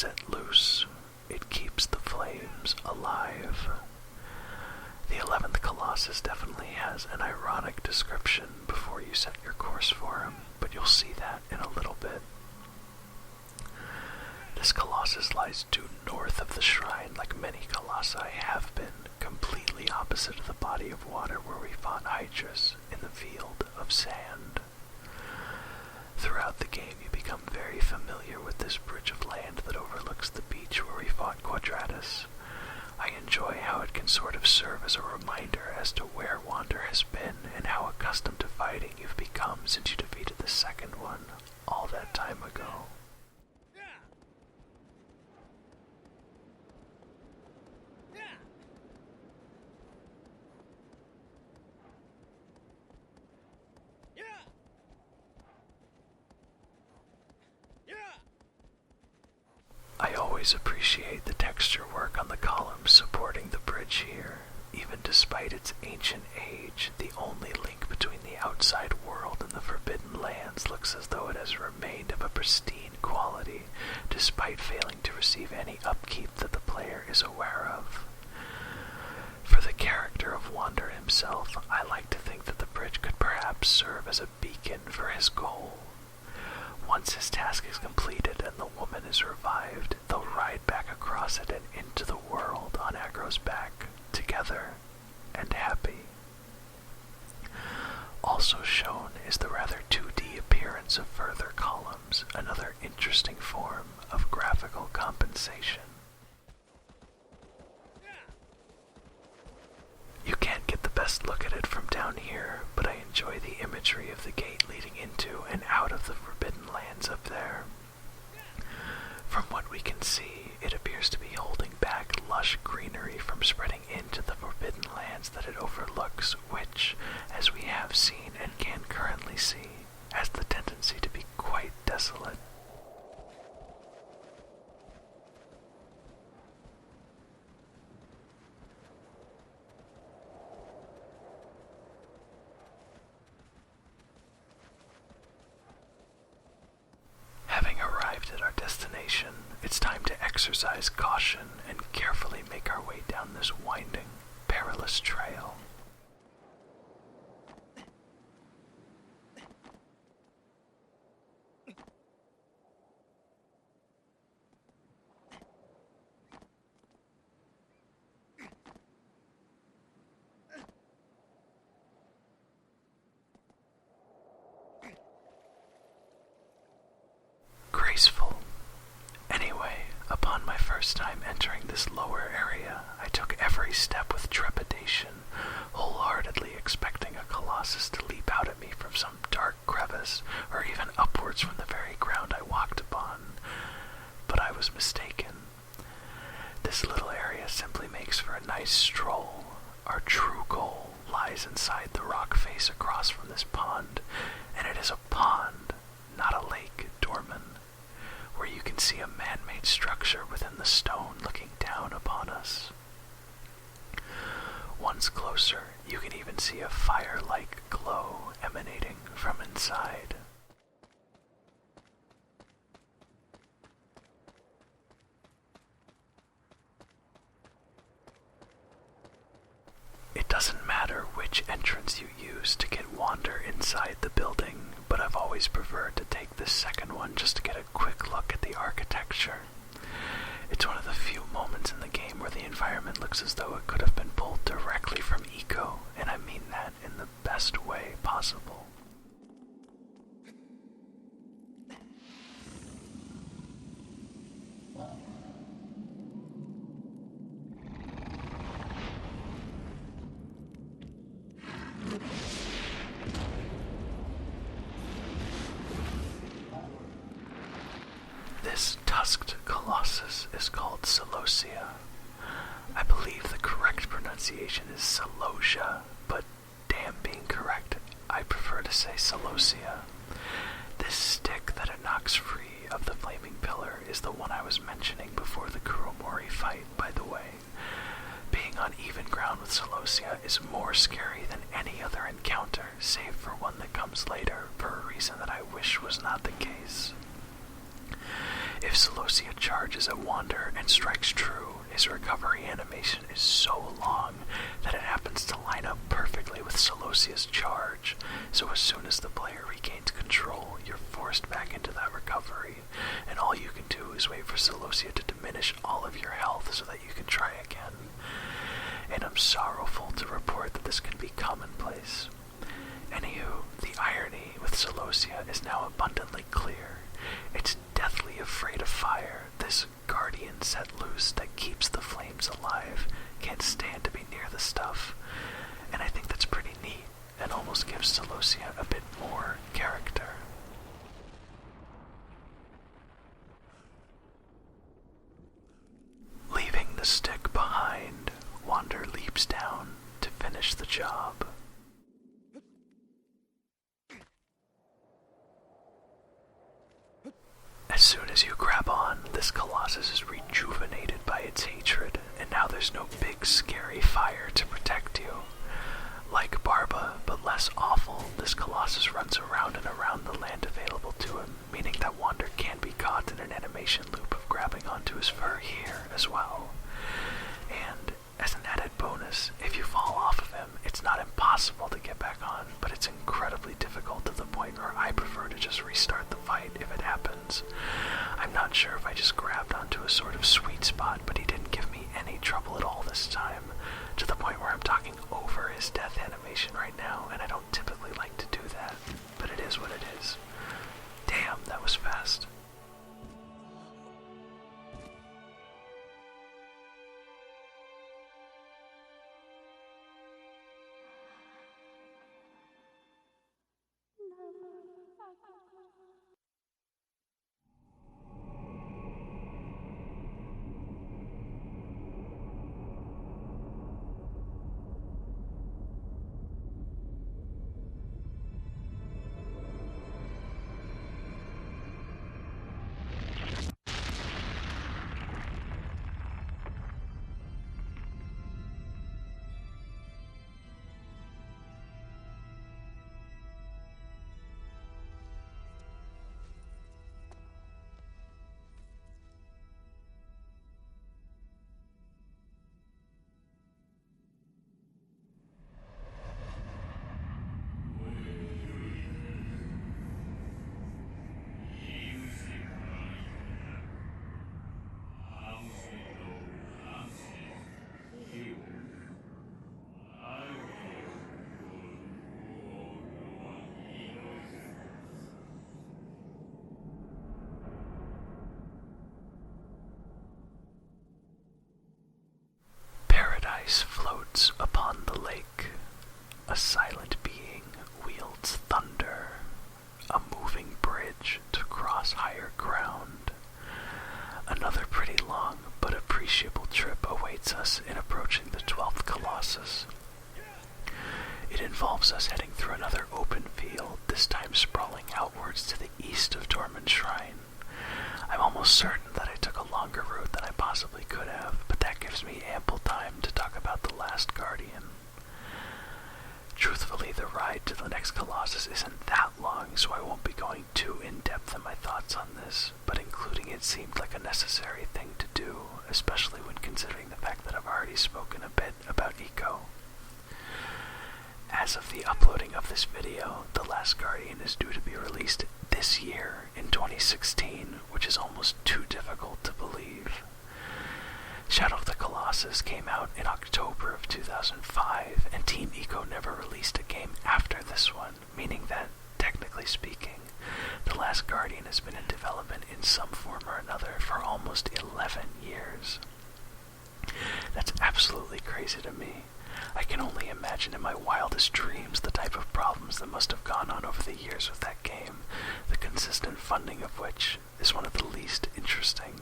set loose, it keeps the flames alive. The 11th Colossus definitely has an ironic description before you set your course for him, but you'll see that in a little bit. This Colossus lies due north of the shrine, like many Colossi have been, completely opposite of the body of water where we fought Hydrus in the field of sand. Throughout the game you become very familiar with this bridge of land that overlooks the beach where we fought Quadratus. I enjoy how it can sort of serve as a reminder as to where Wander has been and how accustomed to fighting you've become since you defeated the second one all that time ago. I always appreciate the texture work on the columns supporting the bridge here. Even despite its ancient age, the only link between the outside world and the Forbidden Lands looks as though it has remained of a pristine quality, despite failing to receive any upkeep that the player is aware of. For the character of Wander himself, I like to think that the bridge could perhaps serve as a beacon for his goal. Once his task is completed and the woman is revived, they'll ride back across it and into the world on Agro's back, together and happy. Also shown is the rather 2D appearance of further columns, another interesting form of graphical compensation. You can't get the best look at it from down here, but I enjoy the imagery of the gate leading into and out of the Forbidden Lands up there. From what we can see, it appears to be holding back lush greenery from spreading into the Forbidden Lands that it overlooks, which, as we have seen and can currently see, has the tendency to be quite desolate. At our destination, it's time to exercise caution and carefully make our way down this winding, perilous trail. Graceful. Anyway, upon my first time entering this lower area, I took every step with trepidation, wholeheartedly expecting a Colossus to leap out at me from some dark crevice, or even upwards from the very ground I walked upon. But I was mistaken. This little area simply makes for a nice stroll. Our true goal lies inside the rock face across from this pond, and it is a pond, not a lake, Dorman, where you can see a man-made structure within the stone looking down upon us. Once closer, you can even see a fire-like glow emanating from inside. It doesn't matter which entrance you use to get Wander inside the building, but I've always preferred to take this second one just to get a quick look at the architecture. It's one of the few moments in the game where the environment looks as though it could have been pulled directly from Eco, and I mean that in the best way possible. This tusked Colossus is called Celosia. I believe the correct pronunciation is Celosia, but damn being correct, I prefer to say Celosia. This stick that it knocks free of the flaming pillar is the one I was mentioning before the Kuromori fight, by the way. Being on even ground with Celosia is more scary than any other encounter, save for one that comes later, for a reason that I wish was not the case. If Celosia charges at Wander and strikes true, his recovery animation is so long that it happens to line up perfectly with Celosia's charge, so as soon as the player regains control, you're forced back into that recovery, and all you can do is wait for Celosia to diminish all of your health so that you can try again. And I'm sorrowful to report that this can be commonplace. Anywho, the irony with Celosia is now abundantly clear. It's deathly afraid of fire. This guardian set loose that keeps the flames alive can't stand to be near the stuff. And I think that's pretty neat and almost gives Celosia a bit more character. Leaving the stick behind, Wander leaps down to finish the job. As soon as you grab on, this Colossus is rejuvenated by its hatred, and now there's no big scary fire to protect you. Like Barba, but less awful, this Colossus runs around and around the land available to him, meaning that Wander can be caught in an animation loop of grabbing onto his fur here as well. And as an added bonus, if you fall off of him, it's not impossible to get back on, but it's incredibly difficult to the point where I prefer to just restart the fight if it happens. I'm not sure if I just grabbed onto a sort of sweet spot, but he didn't give me any trouble at all this time, to the point where I'm talking over his death animation right now, and I don't typically like to do that, but it is what it is. Damn, that was fast. Floats upon the lake. A silent being wields thunder. A moving bridge to cross higher ground. Another pretty long but appreciable trip awaits us in approaching the 12th Colossus. It involves us heading through another open field, this time sprawling outwards to the east of Dorman Shrine. I'm almost certain that I took a longer route than I possibly could have, but that gives me ample time to talk about the last Guardian. Truthfully, the ride to the next Colossus isn't that long, so I won't be going too in-depth in my thoughts on this, but including it seemed like a necessary thing to do, especially when considering the fact that I've already spoken a bit about Eco. As of the uploading of this video, The Last Guardian is due to be released this year in 2016, which is almost too difficult to believe. Shadow of the Colossus came out in October of 2005, and Team Eco never released a game after this one, meaning that, technically speaking, The Last Guardian has been in development in some form or another for almost 11 years. That's absolutely crazy to me. I can only imagine in my wildest dreams the type of problems that must have gone on over the years with that game, the consistent funding of which is one of the least interesting.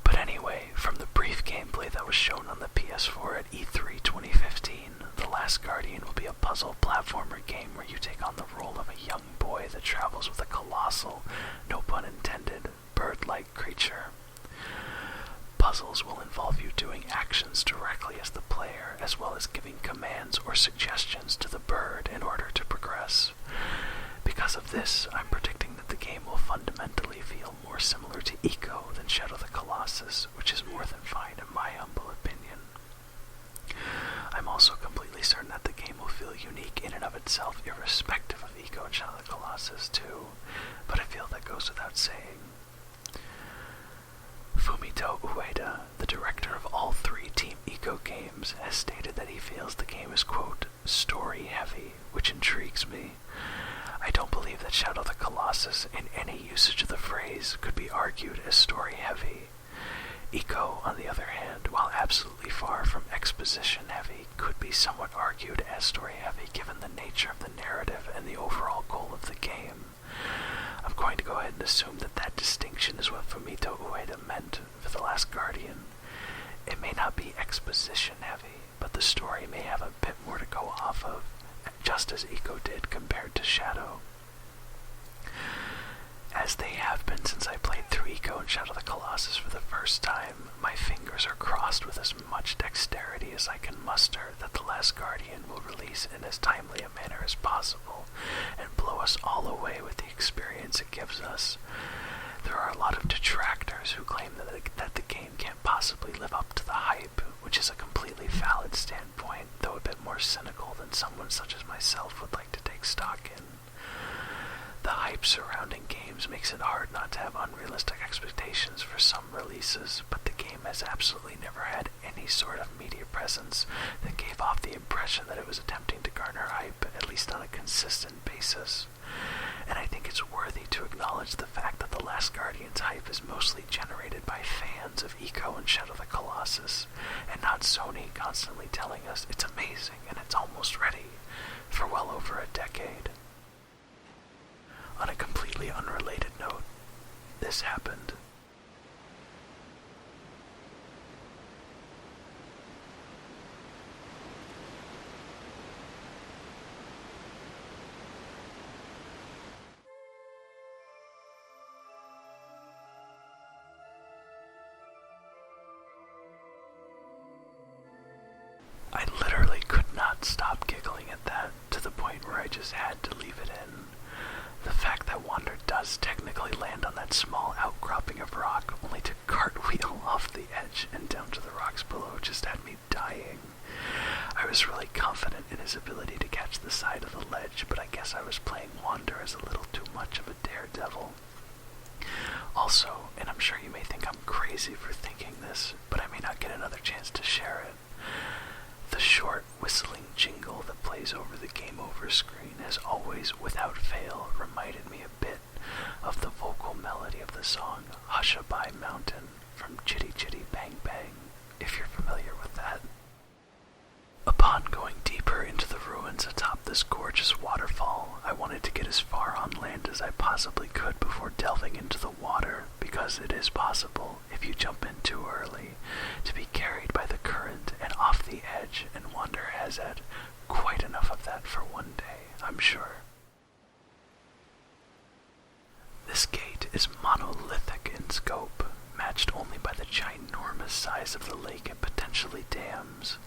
But anyway, from the brief gameplay that was shown on the PS4 at E3 2015, The Last Guardian will be a puzzle platformer game where you take on the role of a young boy that travels with a colossal, no pun intended, bird-like creature. Puzzles will involve you doing actions directly as the player, as well as giving commands or suggestions to the bird in order to progress. Because of this, I'm predicting that the game will fundamentally feel more similar to Eco than Shadow the Colossus, which is more than fine in my humble opinion. I'm also completely certain that the game will feel unique in and of itself, irrespective of Eco and Shadow the Colossus too, but I feel that goes without saying. Fumito Ueda, the director of all 3 Team Eco games, has stated that he feels the game is, quote, story-heavy, which intrigues me. I don't believe that Shadow the Colossus, in any usage of the phrase, could be argued as story-heavy. Eco, on the other hand, while absolutely far from exposition-heavy, could be somewhat argued as story-heavy given the nature of the narrative and the overall goal of the game. I'm going to go ahead and assume that that distinction is what Fumito Ueda meant for The Last Guardian. It may not be exposition-heavy, but the story may have a bit more to go off of, just as Eco did compared to Shadow. As they have been since I played through Eco and Shadow the Colossus for the first time, my fingers are crossed with as much dexterity as I can muster that The Last Guardian will release in as timely a manner as possible and blow us all away with the experience it gives us. There are a lot of detractors who claim that the game can't possibly live up to the hype, which is a completely valid standpoint, though a bit more cynical than someone such as myself would like to take stock in. The hype surrounding games makes it hard not to have unrealistic expectations for some releases, but the game has absolutely never had any sort of media presence that gave off the impression that it was attempting to garner hype, at least on a consistent basis. And I think it's worthy to acknowledge the fact that The Last Guardian's hype is mostly generated by fans of Eco and Shadow the Colossus, and not Sony constantly telling us it's amazing and it's almost ready, for well over a decade. On a completely unrelated note, this happened. I literally could not stop giggling at that, to the point where I just had to leave it in. The fact that Wander does technically land on that small outcropping of rock, only to cartwheel off the edge and down to the rocks below, just had me dying. I was really confident in his ability to catch the side of the ledge, but I guess I was playing Wander as a little too much of a daredevil. Also, and I'm sure you may think I'm crazy for thinking this, but I may not get another chance to share it, the short whistling jingle that plays over the game over screen has always, without fail, reminded me a bit of the vocal melody of the song Hushabye Mountain from Chitty Chitty Bang Bang, if you're familiar with that. Upon going deeper into the ruins atop this gorgeous waterfall, I wanted to get as far on land as I possibly could before delving into the water, because it is possible, if you jump in too early, to be carried by the current and off the edge, and Wander has had quite enough of that for one day, I'm sure. This gate is monolithic in scope, matched only by the ginormous size of the lake and potentially dams.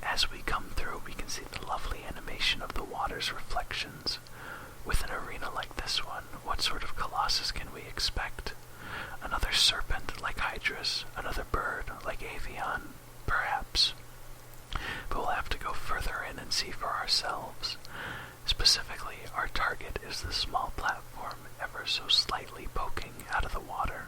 As we come through, we can see the lovely animation of the water's reflections. With an arena like this one, what sort of Colossus can we expect? Another serpent like Hydrus, another bird like Avian, perhaps. But we'll have to go further in and see for ourselves. Specifically, our target is the small platform ever so slightly poking out of the water.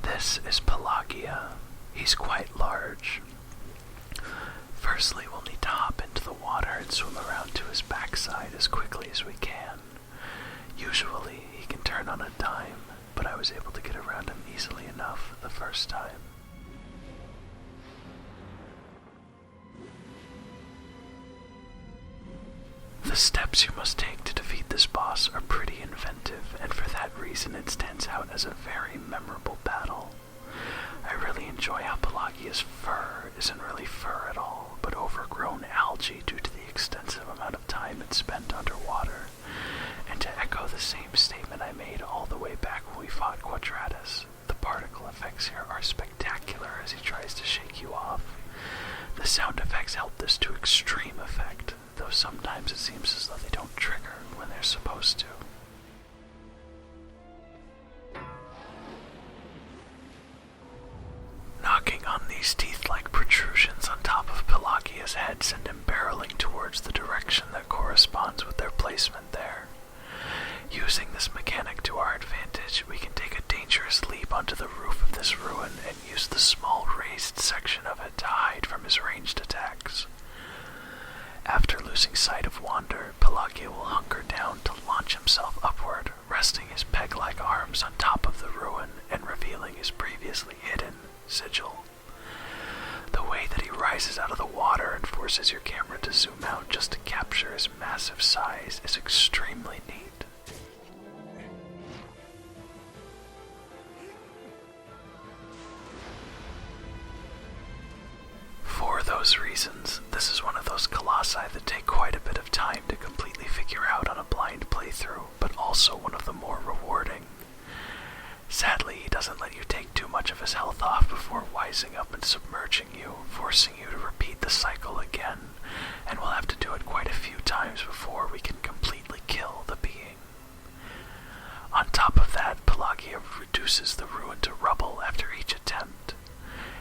This is Pelagia. He's quite large. Firstly, we'll need to the water and swim around to his backside as quickly as we can. Usually he can turn on a dime, but I was able to get around him easily enough the first time. The steps you must take to defeat this boss are pretty inventive, and for that reason it stands out as a very memorable battle. I really enjoy how Pelagia's fur isn't really fur at all, but overgrown algae due to the extensive amount of time it spent underwater. And to echo the same statement I made all the way back when we fought Quadratus, the particle effects here are spectacular as he tries to shake you off. The sound effects help this to extreme effect, though sometimes it seems as though they don't trigger when they're supposed to. Knocking on these teeth-like protrusions on top of Pelagia's head send him barreling towards the direction that corresponds with their placement there. Using this mechanic to our advantage, we can take a dangerous leap onto the roof of this ruin and use the small raised section of it to hide from his ranged attacks. After losing sight of Wander, Pelagia will hunker down to launch himself upward, resting his peg-like arms on top of the ruin and revealing his previously hidden sigil. The way that he rises out of the water and forces your camera to zoom out just to capture his massive size is extremely neat. For those reasons, this is one of those Colossi that take quite a bit of time to completely figure out on a blind playthrough, but also one of the more rewarding. Sadly, he doesn't let you take too much of his health off before wising up and submerging you, forcing you to repeat the cycle again, and we'll have to do it quite a few times before we can completely kill the being. On top of that, Pelagia reduces the ruin to rubble after each attempt.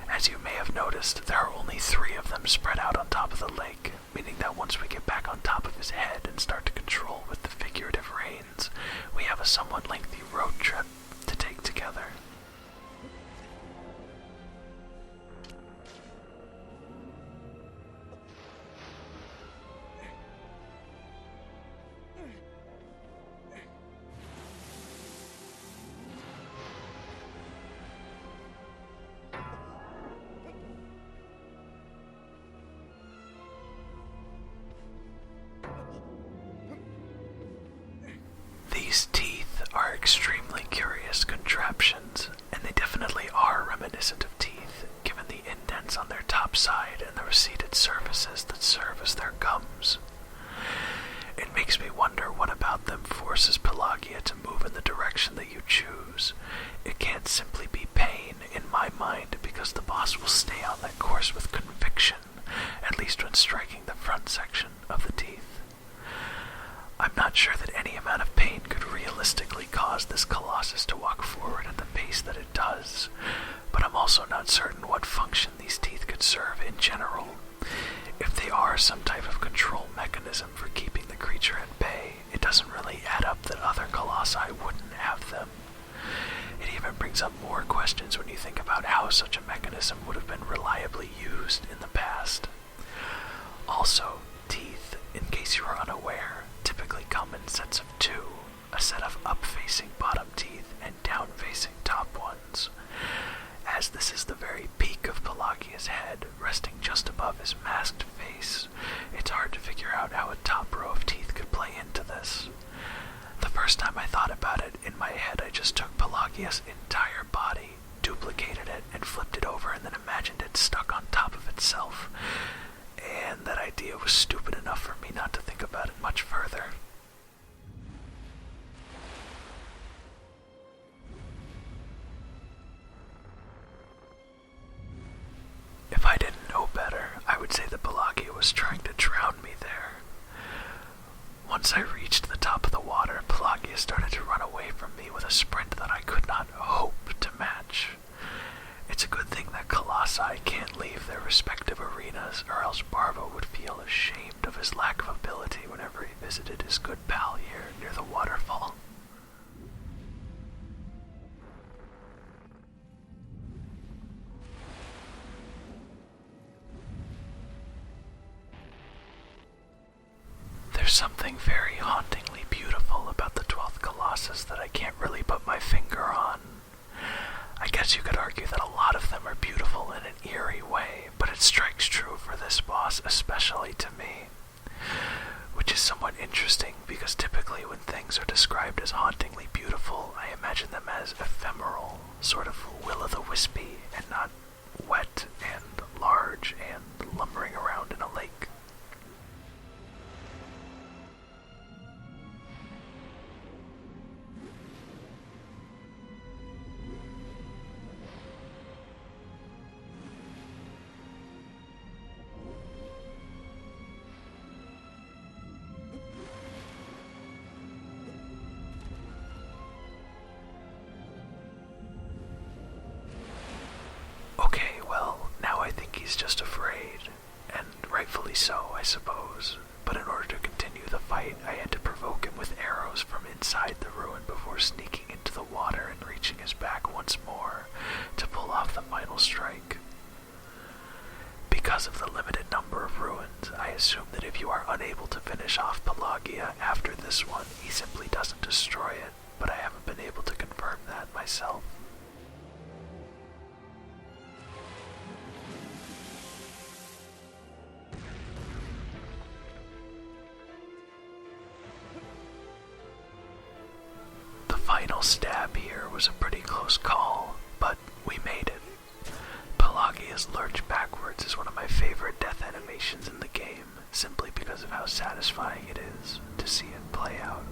As you may have noticed, there are only 3 of them spread out on top of the lake, meaning that once we get back on top of his head and start to control with the figurative reins, we have a somewhat lengthy road trip to take together. These teeth are extremely curious contraptions, and they definitely are reminiscent of teeth, given the indents on their top side and the receded surfaces that serve as their gums. It makes me wonder what about them forces Pelagia to move in the direction that you choose. It can't simply be pain, in my mind, because the boss will stay on that course with conviction, at least when striking the front section of the teeth. I'm not sure that any amount of pain could realistically cause this Colossus to walk forward at the pace that it does, but I'm also not certain what function these teeth could serve in general. If they are some type of control mechanism for keeping the creature at bay, it doesn't really add up that other Colossi wouldn't have them. It even brings up more questions when you think about how such a mechanism would have been reliably used in the past. Also, teeth, in case you are unaware, typically come in sets of 2, a set of up-facing bottom teeth and down-facing top ones. As this is the very peak of Pelagia's head, resting just above his masked face, it's hard to figure out how a top row of teeth could play into this. The first time I thought about it, in my head I just took Pelagia's entire body, duplicated it, and flipped it over and then imagined it stuck on top of itself. And that idea was stupid enough for me not to think about it much further. If I didn't know better, I would say that Pelagia was trying to drown me there. Once I reached the top of the water, Pelagia started to run away from me with a sprint that I could not hope to match. It's a good thing that Colossi can't leave their respective arenas, or else Barvo would feel ashamed of his lack of ability whenever he visited his good pal here near the waterfall. There's something very hauntingly beautiful about the 12th Colossus that I can't really put my finger on. I guess you could argue that a lot of them are beautiful in an eerie way, but it strikes true for this boss, especially to me. Which is somewhat interesting because typically when things are described as hauntingly beautiful, I imagine them as ephemeral, sort of will-o'-the-wispy, and not wet and large and lumbering around in a lake. Okay, well, now I think he's just afraid, and rightfully so, I suppose. But in order to continue the fight, I had to provoke him with arrows from inside the ruin before sneaking into the water and reaching his back once more to pull off the final strike. Because of the limited number of ruins, I assume that if you are unable to finish off Pelagia after this one, he simply doesn't destroy it, but I haven't been able to confirm that myself. The final stab here was a pretty close call, but we made it. Pelagia's lurch backwards is one of my favorite death animations in the game, simply because of how satisfying it is to see it play out.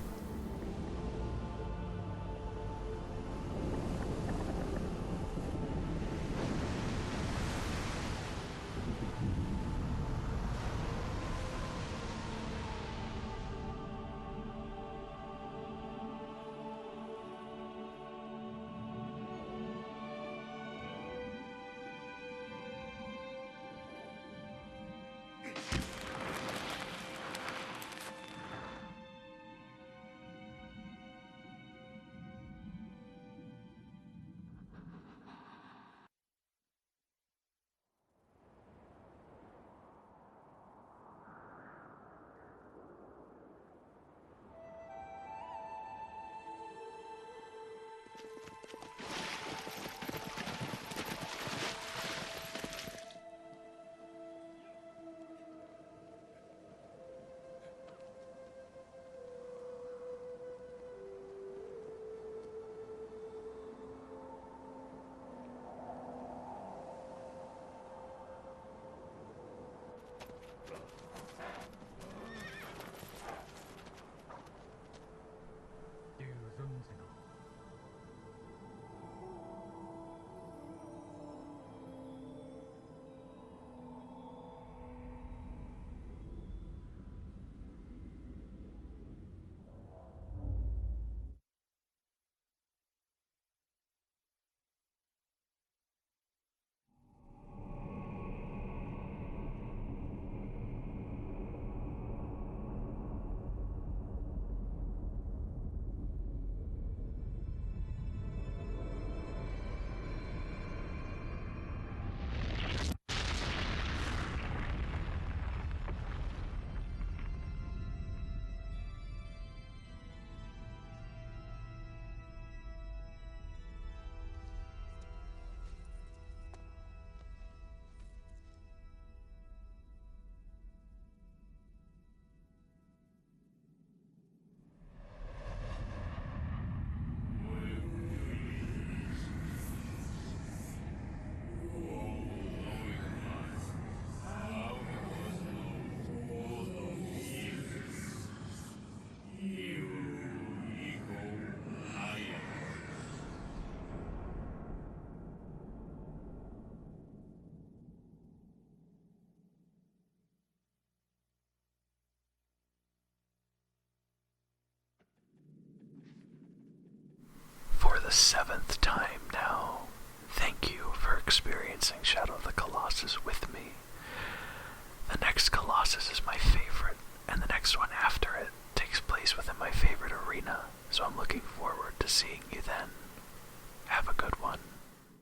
For the 7th time now, thank you for experiencing Shadow of the Colossus with me. The next Colossus is my favorite, and the next one after it takes place within my favorite arena, so I'm looking forward to seeing you then. Have a good one.